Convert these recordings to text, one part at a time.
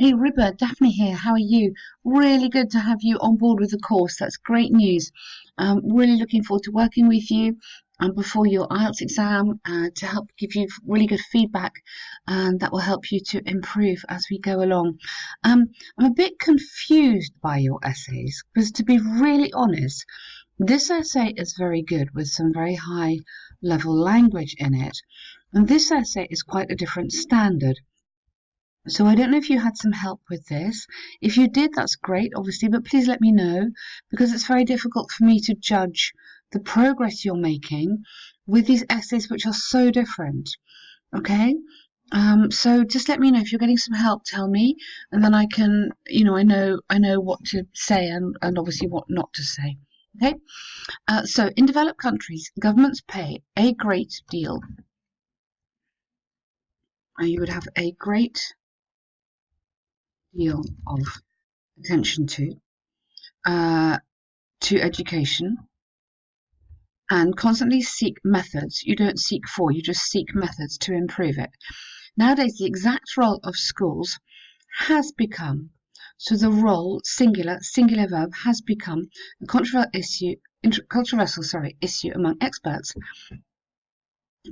Hey Ruba, Daphne here. How are you? Really good to have you on board with the course. That's great news. Really looking forward to working with you before your IELTS exam to help give you really good feedback and that will help you to improve as we go along. I'm a bit confused by your essays because, to be really honest, this essay is very good with some very high level language in it, and this essay is quite a different standard. So I don't know if you had some help with this. If you did, that's great, obviously, but please let me know because it's very difficult for me to judge the progress you're making with these essays which are so different. Okay? So just let me know if you're getting some help, tell me, and then I can, I know what to say and obviously what not to say. Okay? So in developed countries, governments pay a great deal. You would have a great deal of attention uh, to education and constantly seek methods. You don't seek for, you just seek methods to improve it. Nowadays, the exact role of schools has become, so the role, singular verb, has become a controversial issue among experts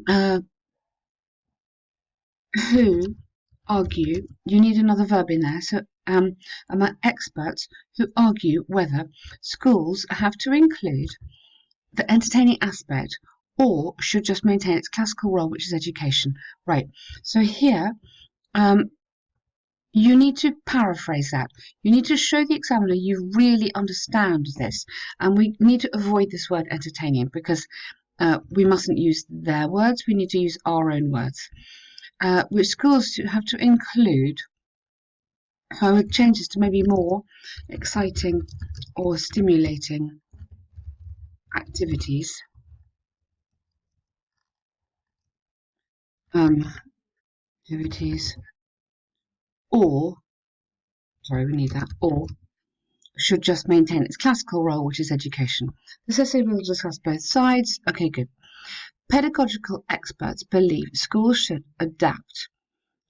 uh, who argue, you need another verb in there, so among experts who argue whether schools have to include the entertaining aspect or should just maintain its classical role, which is education. Right, so here you need to paraphrase that. You need to show the examiner you really understand this, and we need to avoid this word entertaining because we mustn't use their words, we need to use our own words. Which schools have to include changes to maybe more exciting or stimulating activities. Activities, or, sorry, we need that, or should just maintain its classical role, which is education. This essay will discuss both sides. Okay, good. Pedagogical experts believe schools should adapt.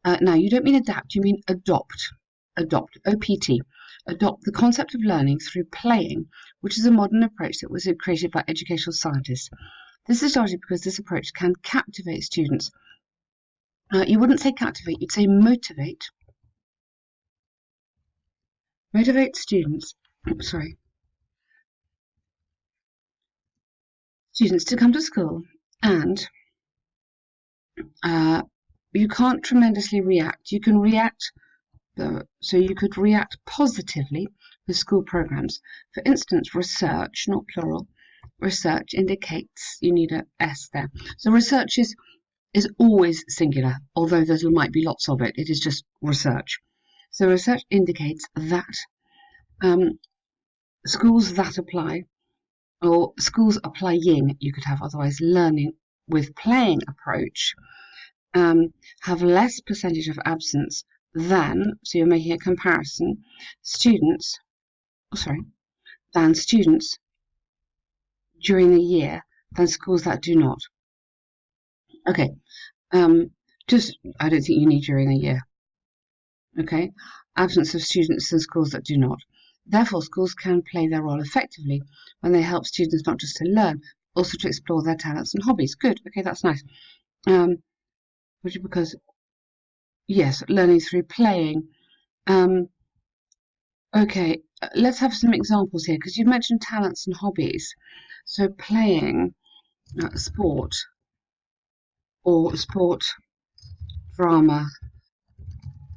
Now, you don't mean adapt, you mean adopt. Adopt, O-P-T. Adopt the concept of learning through playing, which is a modern approach that was created by educational scientists. This is largely because this approach can captivate students. You wouldn't say captivate, you'd say motivate. Motivate students, students to come to school, and you can't tremendously react. You can react, so you could react positively with school programs. For instance, research, not plural, research indicates, you need a S there. So research is always singular, although there might be lots of it. It is just research. So research indicates that schools that apply, or schools applying, you could have otherwise learning with playing approach, have less percentage of absence than, so you're making a comparison, than students during the year than schools that do not. Okay, I don't think you need during the year. Okay, absence of students in schools that do not. Therefore, schools can play their role effectively when they help students not just to learn, also to explore their talents and hobbies. Good, okay, that's nice. Because, yes, learning through playing. Okay, let's have some examples here, because you've mentioned talents and hobbies. So playing sport, or sport, drama,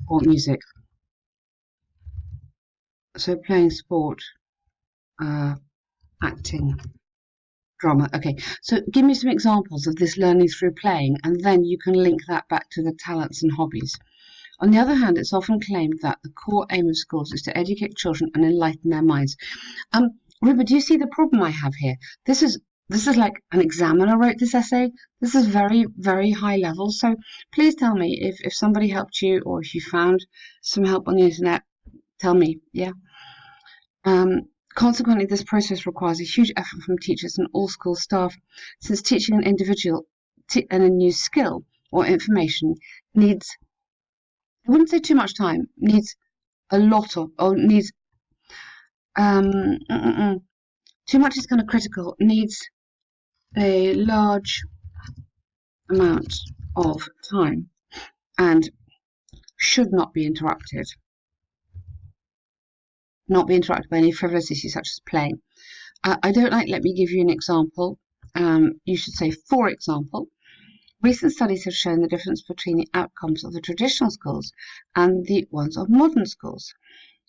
or music. So playing sport, acting, drama. Okay, so give me some examples of this learning through playing, and then you can link that back to the talents and hobbies. On the other hand, it's often claimed that the core aim of schools is to educate children and enlighten their minds. Ruba, do you see the problem I have here? This is like an examiner wrote this essay. This is very, very high level. So please tell me if somebody helped you or if you found some help on the internet. Tell me, yeah. Consequently, this process requires a huge effort from teachers and all school staff, since teaching an individual and a new skill or information needs, I wouldn't say too much time, needs a lot of, or needs, too much is kind of critical, needs a large amount of time and should not be interrupted. Not be interrupted by any frivolous issues such as playing. I don't like, let me give you an example. You should say, for example, recent studies have shown the difference between the outcomes of the traditional schools and the ones of modern schools.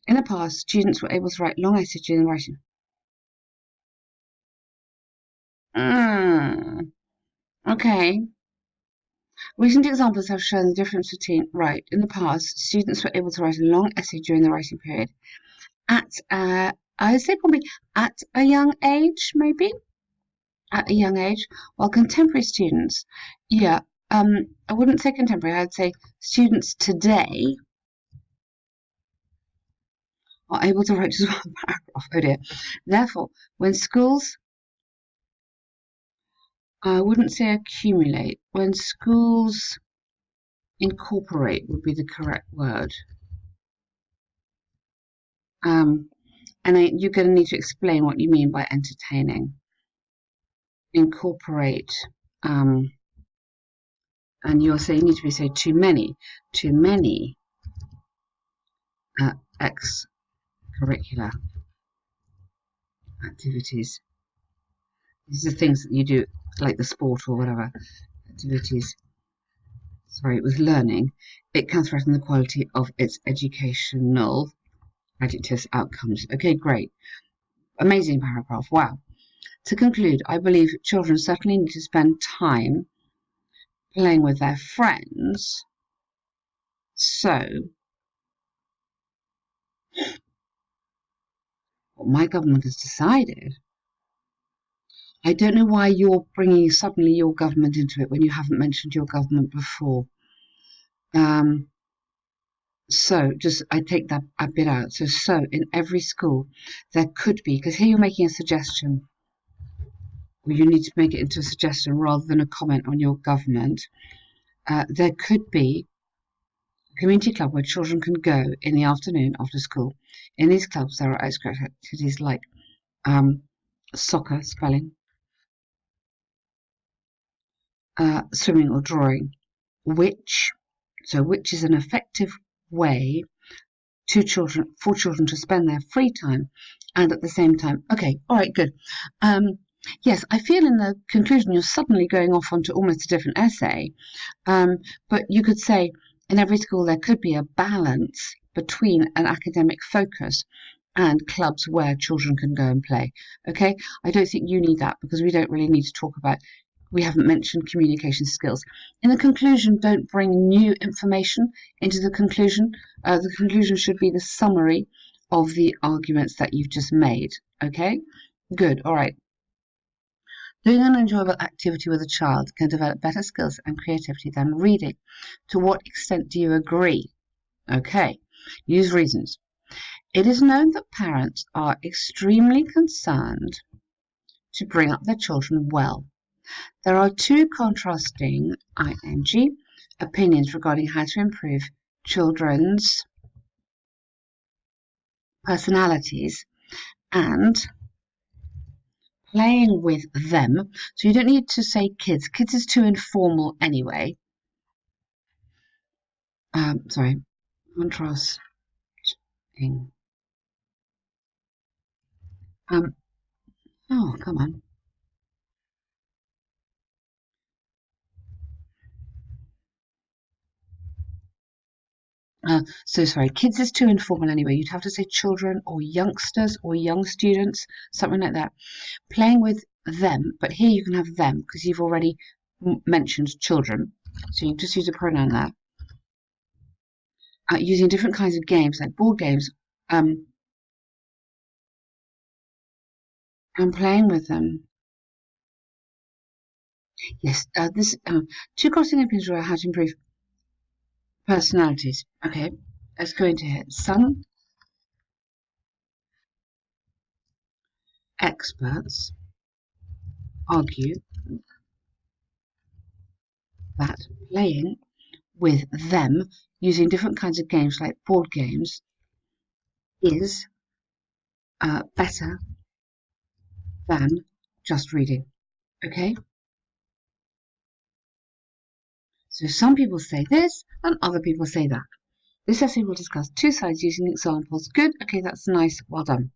In the past, students were able to write long essays during writing. Okay. Recent examples have shown the difference between, right, in the past, students were able to write a long essay during the writing period at, I would say probably at a young age, maybe? At a young age, while contemporary students, yeah, I wouldn't say contemporary, I'd say students today are able to write just one paragraph. Oh dear. Therefore, when schools, I wouldn't say accumulate, when schools incorporate would be the correct word. And you're going to need to explain what you mean by entertaining. Incorporate, and you're saying you need to be say too many extracurricular activities. These are things that you do, like the sport or whatever activities. Sorry, with learning, it can threaten the quality of its educational adjectives outcomes. Okay, great. Amazing paragraph. Wow. To conclude, I believe children certainly need to spend time playing with their friends. So, what my government has decided, I don't know why you're bringing suddenly your government into it when you haven't mentioned your government before. So, just I take that a bit out. So in every school, there could be, because here you're making a suggestion, or you need to make it into a suggestion rather than a comment on your government. There could be a community club where children can go in the afternoon after school. In these clubs, there are extra activities like soccer, spelling, swimming or drawing, which is an effective way for children to spend their free time and at the same time. Okay, all right, good. Yes, I feel in the conclusion you're suddenly going off onto almost a different essay, but you could say in every school there could be a balance between an academic focus and clubs where children can go and play. Okay, I don't think you need that because we don't really need to talk about, we haven't mentioned communication skills. In the conclusion, don't bring new information into the conclusion. The conclusion should be the summary of the arguments that you've just made. Okay, good, all right. Doing an enjoyable activity with a child can develop better skills and creativity than reading. To what extent do you agree? Okay, use reasons. It is known that parents are extremely concerned to bring up their children well. There are two contrasting ing opinions regarding how to improve children's personalities and playing with them. So you don't need to say kids. Kids is too informal anyway. Sorry, contrasting. Oh, come on. So sorry, kids is too informal anyway. You'd have to say children or youngsters or young students, something like that. Playing with them, but here you can have them because you've already mentioned children. So you just use a pronoun there. Using different kinds of games like board games and playing with them. Yes, this two crossing opinions are how to improve personalities. Okay, let's go into here. Some experts argue that playing with them using different kinds of games like board games is better than just reading. Okay? So some people say this and other people say that. This essay will discuss two sides using examples. Good. Okay, that's nice. Well done.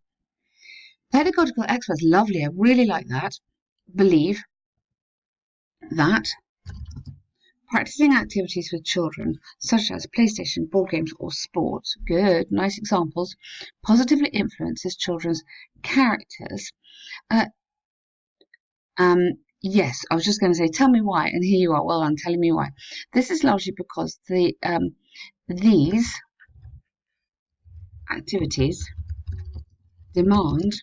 Pedagogical experts, lovely. I really like that. Believe that practicing activities with children, such as PlayStation, board games, or sports, good, nice examples, positively influences children's characters. Yes, I was just going to say, tell me why, and here you are. Well, I'm telling me why. This is largely because these activities demand,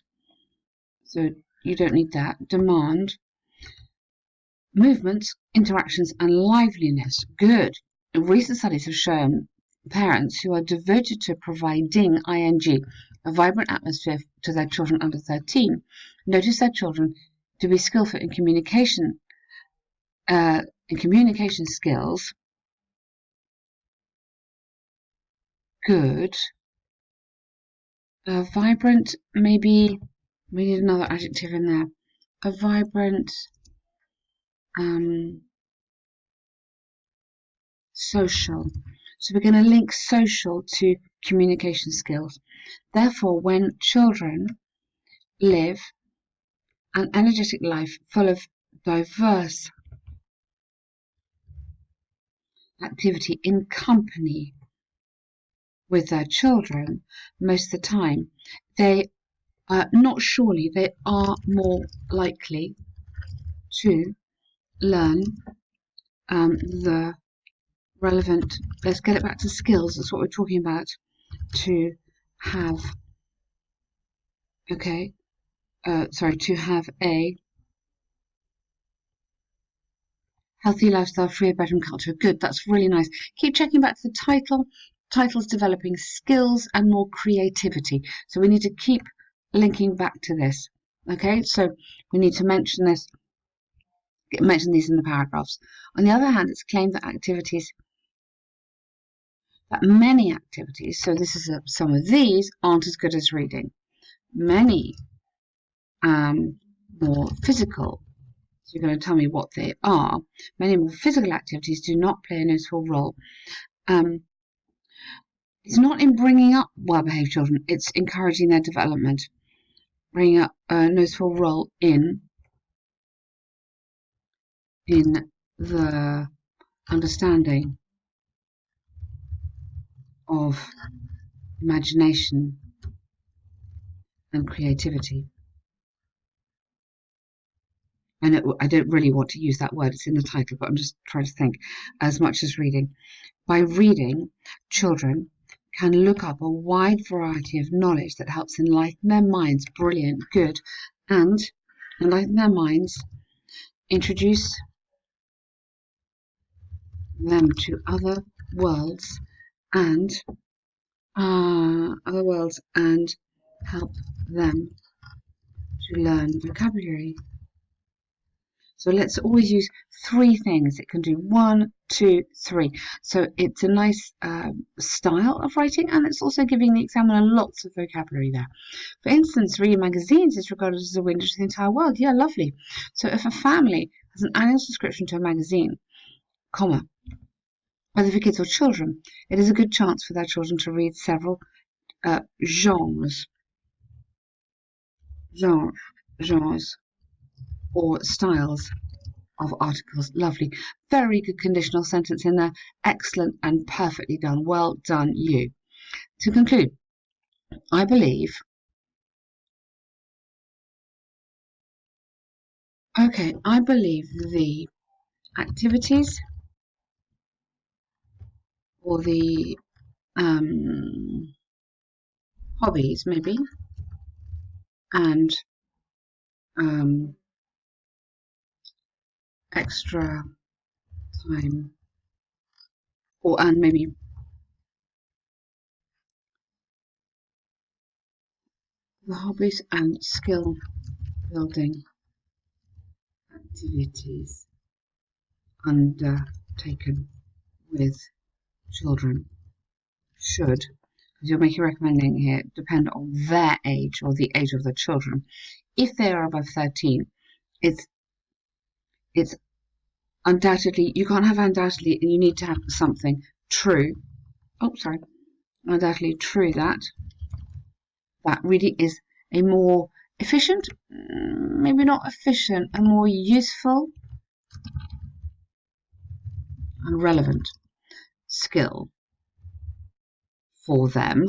so you don't need that, demand movement, interactions, and liveliness. Good. Recent studies have shown parents who are devoted to providing a vibrant atmosphere to their children under 13 notice their children to be skillful in communication skills. Good. Vibrant, maybe we need another adjective in there. A vibrant, social. So we're going to link social to communication skills. Therefore, when children live an energetic life full of diverse activity in company with their children, most of the time, they are more likely to learn the relevant, let's get it back to skills, that's what we're talking about, to have, to have a healthy lifestyle, free of bedroom culture. Good, that's really nice. Keep checking back to the title. Title's developing skills and more creativity. So we need to keep linking back to this. Okay, so we need to mention these in the paragraphs. On the other hand, it's claimed that many activities, so this is some of these, aren't as good as reading. Many more physical, so you're going to tell me what they are. Many more physical activities do not play a noticeable role. It's not in bringing up well-behaved children, it's encouraging their development. Bringing up a noticeable role in the understanding of imagination and creativity. And I don't really want to use that word, it's in the title, but I'm just trying to think as much as reading. By reading, children can look up a wide variety of knowledge that helps enlighten their minds, brilliant, good, and enlighten their minds, introduce them to other worlds and help them to learn vocabulary. So let's always use three things. It can do 1, 2, 3. So it's a nice style of writing, and it's also giving the examiner lots of vocabulary there. For instance, reading magazines is regarded as a window to the entire world. Yeah, lovely. So if a family has an annual subscription to a magazine, whether for kids or children, it is a good chance for their children to read several genres or styles of articles. Lovely. Very good conditional sentence in there. Excellent and perfectly done. Well done, you. To conclude, I believe the activities or the hobbies maybe and extra time and maybe the hobbies and skill building activities undertaken with children should you're making a recommending here, depend on their age or the age of the children. If they are above 13, it's it's undoubtedly, you can't have undoubtedly, and you need to have something true. Oh, sorry. Undoubtedly true that reading is a more efficient, maybe not efficient, a more useful and relevant skill for them,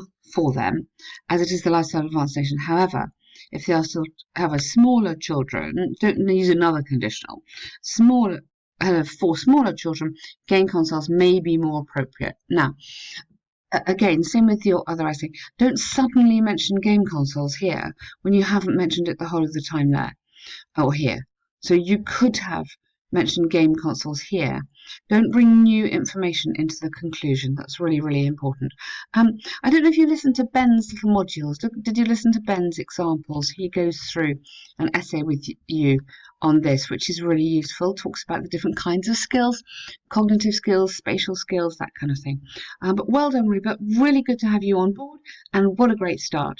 as it is the lifestyle advanced nation. However, if they are still have a smaller children, don't use another conditional. For smaller children, game consoles may be more appropriate. Now, again, same with your other essay. Don't suddenly mention game consoles here when you haven't mentioned it the whole of the time there or here. So you could have mentioned game consoles here. Don't bring new information into the conclusion. That's really, really important. I don't know if you listened to Ben's little modules. Did you listen to Ben's examples? He goes through an essay with you on this, which is really useful. Talks about the different kinds of skills, cognitive skills, spatial skills, that kind of thing. But well done, Ruba. Really good to have you on board, and what a great start.